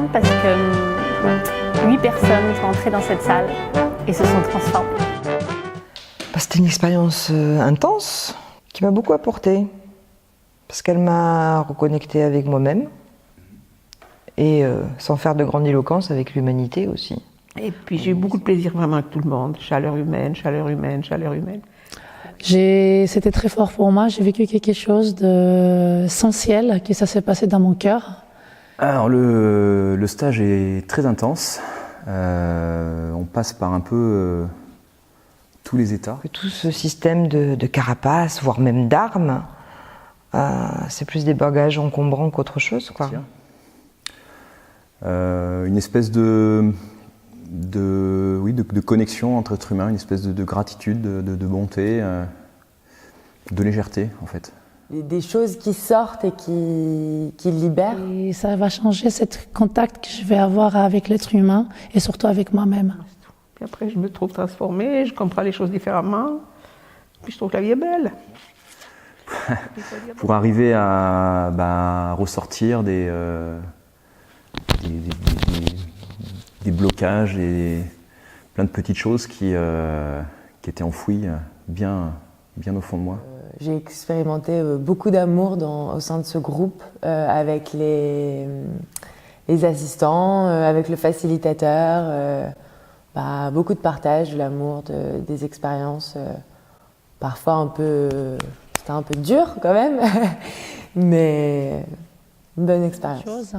contente parce que 8 personnes sont entrées dans cette salle et se sont transformées. C'était une expérience intense qui m'a beaucoup apporté parce qu'elle m'a reconnectée avec moi-même et sans faire de grandiloquence avec l'humanité aussi. Et puis j'ai eu beaucoup de plaisir vraiment avec tout le monde, chaleur humaine, chaleur humaine, chaleur humaine. C'était très fort pour moi, j'ai vécu quelque chose d'essentiel, que ça s'est passé dans mon cœur. Alors le stage est très intense, on passe par un peu tous les états. Tout ce système de carapace, voire même d'armes, c'est plus des bagages encombrants qu'autre chose, quoi. Une espèce de connexion entre êtres humains, une espèce de gratitude, de bonté, de légèreté en fait. Des choses qui sortent et qui libèrent. Et ça va changer ce contact que je vais avoir avec l'être humain et surtout avec moi-même. Puis après je me trouve transformée, je comprends les choses différemment, puis je trouve que la vie est belle. Pour arriver à ressortir des blocages et plein de petites choses qui étaient enfouies bien au fond de moi. J'ai expérimenté beaucoup d'amour au sein de ce groupe, avec les assistants, avec le facilitateur, beaucoup de partage, de l'amour, des expériences, parfois c'était un peu dur quand même, mais une bonne expérience.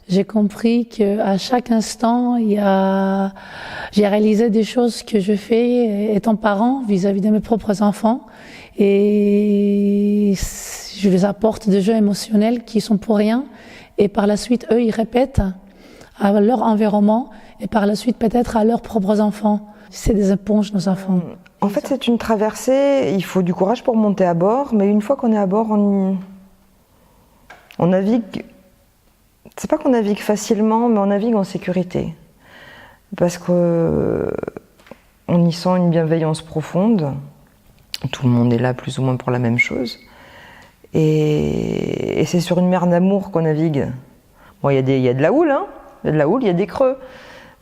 J'ai compris qu'à chaque instant, j'ai réalisé des choses que je fais étant parent vis-à-vis de mes propres enfants. Et je les apporte des jeux émotionnels qui sont pour rien. Et par la suite, eux, ils répètent à leur environnement et par la suite, peut-être à leurs propres enfants. C'est des éponges, nos enfants. En fait, c'est une traversée. Il faut du courage pour monter à bord. Mais une fois qu'on est à bord, on navigue. C'est pas qu'on navigue facilement, mais on navigue en sécurité. Parce qu'on y sent une bienveillance profonde. Tout le monde est là plus ou moins pour la même chose. Et c'est sur une mer d'amour qu'on navigue. Bon, il y a de la houle, hein. Il y a de la houle, il y a des creux.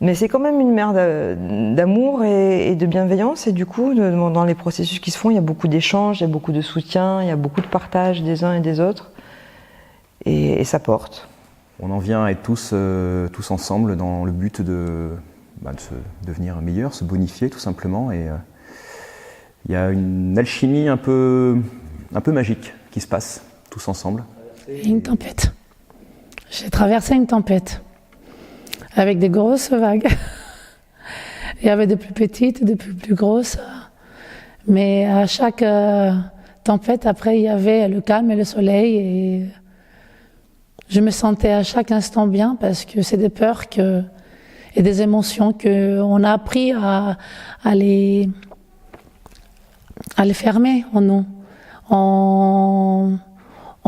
Mais c'est quand même une mer d'amour et de bienveillance. Et du coup, dans les processus qui se font, il y a beaucoup d'échanges, il y a beaucoup de soutien, il y a beaucoup de partage des uns et des autres. Et ça porte. On en vient à être tous ensemble dans le but de se devenir meilleur, se bonifier tout simplement. Et il y a une alchimie un peu magique qui se passe tous ensemble. Une tempête. J'ai traversé une tempête avec des grosses vagues. Il y avait des plus petites, des plus grosses. Mais à chaque tempête, après, il y avait le calme et le soleil. Et je me sentais à chaque instant bien parce que c'est des peurs et des émotions qu'on a appris à les fermer en nous. On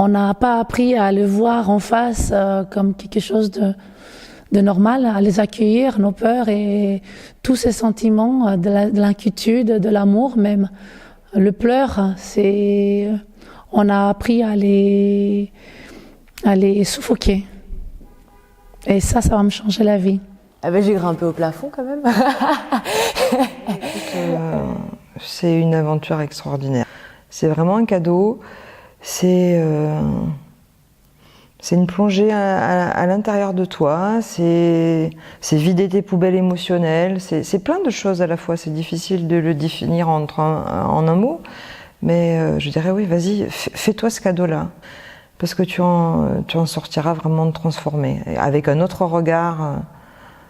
n'a pas appris à les voir en face comme quelque chose de normal, à les accueillir, nos peurs et tous ces sentiments de l'inquiétude, de l'amour même. Le pleur, on a appris à les suffoquer. Et ça va me changer la vie. J'ai grimpé au plafond quand même. C'est une aventure extraordinaire. C'est vraiment un cadeau. C'est une plongée à l'intérieur de toi. C'est vider tes poubelles émotionnelles. C'est plein de choses à la fois. C'est difficile de le définir en un mot. Mais je dirais oui, vas-y, fais-toi ce cadeau-là. Parce que tu en sortiras vraiment transformé, avec un autre regard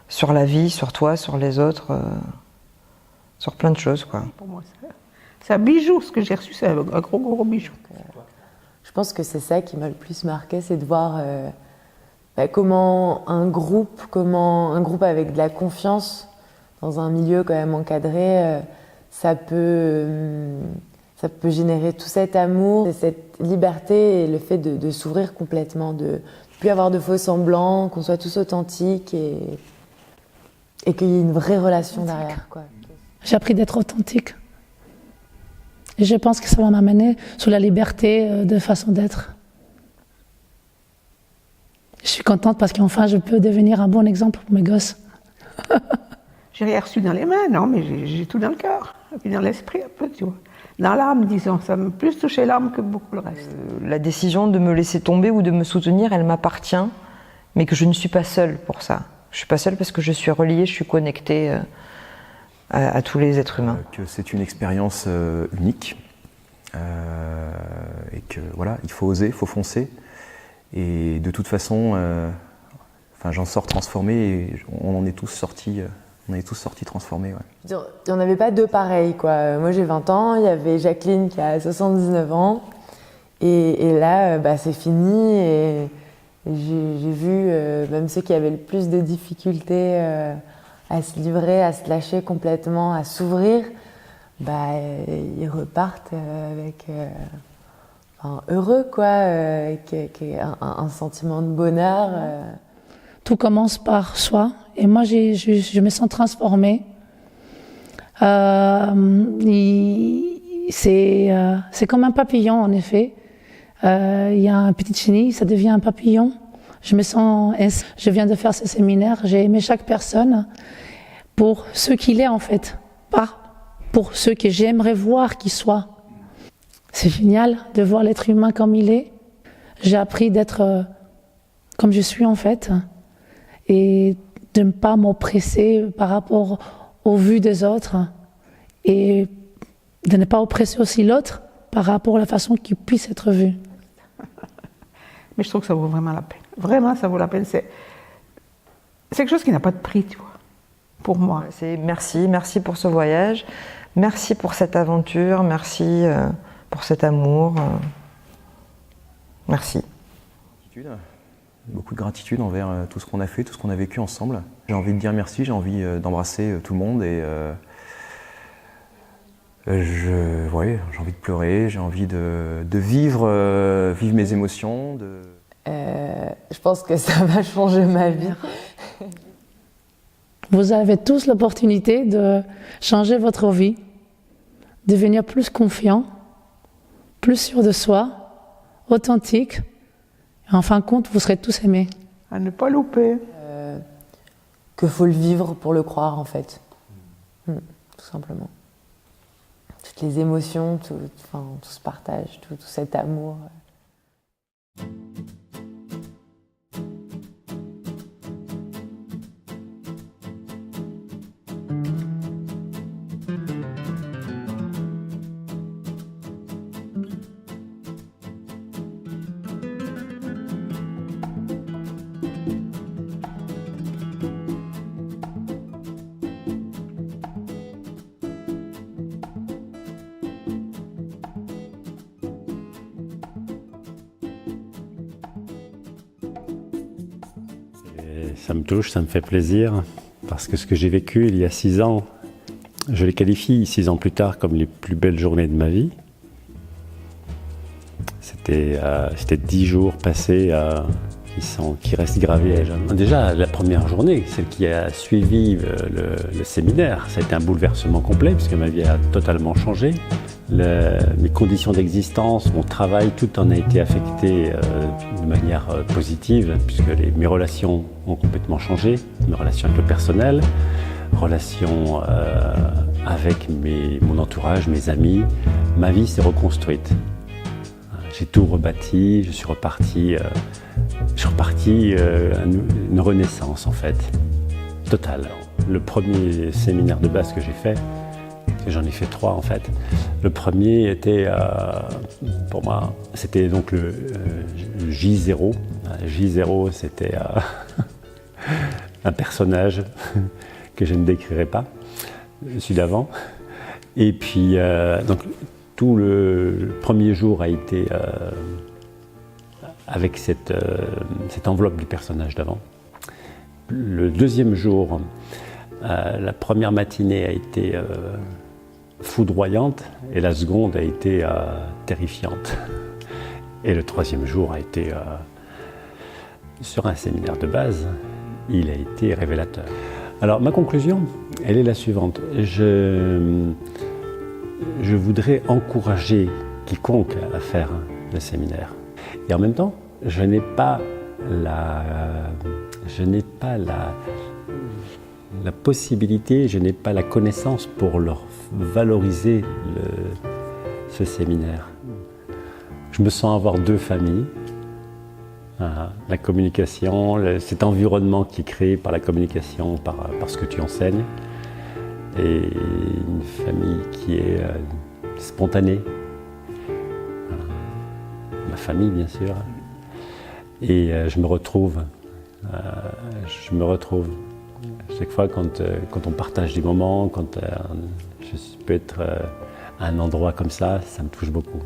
sur la vie, sur toi, sur les autres, sur plein de choses, quoi. Pour moi, c'est un bijou, ce que j'ai reçu, c'est un gros bijou. Je pense que c'est ça qui m'a le plus marqué, c'est de voir comment un groupe avec de la confiance, dans un milieu quand même encadré, ça peut générer tout cet amour, cette liberté et le fait de s'ouvrir complètement, de ne plus avoir de faux semblants, qu'on soit tous authentiques et qu'il y ait une vraie relation derrière, quoi. J'ai appris d'être authentique. Et je pense que ça va m'amener sur la liberté de façon d'être. Je suis contente parce qu'enfin je peux devenir un bon exemple pour mes gosses. J'ai rien reçu dans les mains, non, mais j'ai tout dans le cœur, et puis dans l'esprit un peu, tu vois. Dans l'âme, disons, ça m'a plus touché l'âme que beaucoup le reste. La décision de me laisser tomber ou de me soutenir, elle m'appartient, mais que je ne suis pas seule pour ça. Je ne suis pas seule parce que je suis reliée, je suis connectée à tous les êtres humains. Que c'est une expérience unique et que voilà, il faut oser, il faut foncer. Et de toute façon, j'en sors transformé et on en est tous sortis. On est tous sortis transformés. Ouais. Il n'y en avait pas deux pareils, quoi. Moi j'ai 20 ans, il y avait Jacqueline qui a 79 ans. Et là, c'est fini. Et j'ai vu même ceux qui avaient le plus de difficultés à se livrer, à se lâcher complètement, à s'ouvrir, ils repartent avec heureux, quoi, avec un sentiment de bonheur. Tout commence par soi. Et moi, je me sens transformée. C'est comme un papillon, en effet. Il y a une petite chenille, ça devient un papillon. Je viens de faire ce séminaire, j'ai aimé chaque personne pour ce qu'il est, en fait. Pas pour ce que j'aimerais voir qu'il soit. C'est génial de voir l'être humain comme il est. J'ai appris d'être comme je suis, en fait. Et de ne pas m'oppresser par rapport aux vues des autres et de ne pas oppresser aussi l'autre par rapport à la façon qu'il puisse être vu. Mais je trouve que ça vaut vraiment la peine. Vraiment, ça vaut la peine. C'est quelque chose qui n'a pas de prix, tu vois, pour moi. Merci pour ce voyage, merci pour cette aventure, merci pour cet amour. Merci. Beaucoup de gratitude envers tout ce qu'on a fait, tout ce qu'on a vécu ensemble. J'ai envie de dire merci, j'ai envie d'embrasser tout le monde et j'ai envie de pleurer, j'ai envie de vivre mes émotions. Je pense que ça va changer ma vie. Vous avez tous l'opportunité de changer votre vie, de devenir plus confiant, plus sûr de soi, authentique. En fin de compte, vous serez tous aimés. À ne pas louper. Qu'il faut le vivre pour le croire, en fait. Tout simplement. Toutes les émotions, tout ce partage, tout cet amour. Ça me touche, ça me fait plaisir, parce que ce que j'ai vécu il y a 6 ans, je les qualifie 6 ans plus tard comme les plus belles journées de ma vie. C'était 10 jours passés qui restent gravés à jamais. Déjà, la première journée, celle qui a suivi le séminaire, ça a été un bouleversement complet, puisque ma vie a totalement changé. Mes conditions d'existence, mon travail, tout en a été affecté de manière positive, puisque mes relations ont complètement changé, mes relations avec le personnel, relations avec mon entourage, mes amis. Ma vie s'est reconstruite. J'ai tout rebâti, je suis reparti une renaissance en fait, totale. Le premier séminaire de base que j'ai fait, j'en ai fait 3 en fait. Le premier était, pour moi, c'était donc le J0. J0, c'était un personnage que je ne décrirai pas, celui d'avant. Et puis, donc, tout le premier jour a été avec cette enveloppe du personnage d'avant. Le deuxième jour, la première matinée a été foudroyante et la seconde a été terrifiante. Et le troisième jour a été, sur un séminaire de base, il a été révélateur. Alors ma conclusion, elle est la suivante. Je voudrais encourager quiconque à faire le séminaire. Et en même temps, je n'ai pas je n'ai pas la possibilité, je n'ai pas la connaissance pour leur valoriser ce séminaire. Je me sens avoir deux familles. La communication, cet environnement qui est créé par la communication, par ce que tu enseignes, et une famille qui est spontanée. Voilà. Ma famille, bien sûr. Et je me retrouve. Chaque fois quand on partage des moments, quand je peux être à un endroit comme ça me touche beaucoup.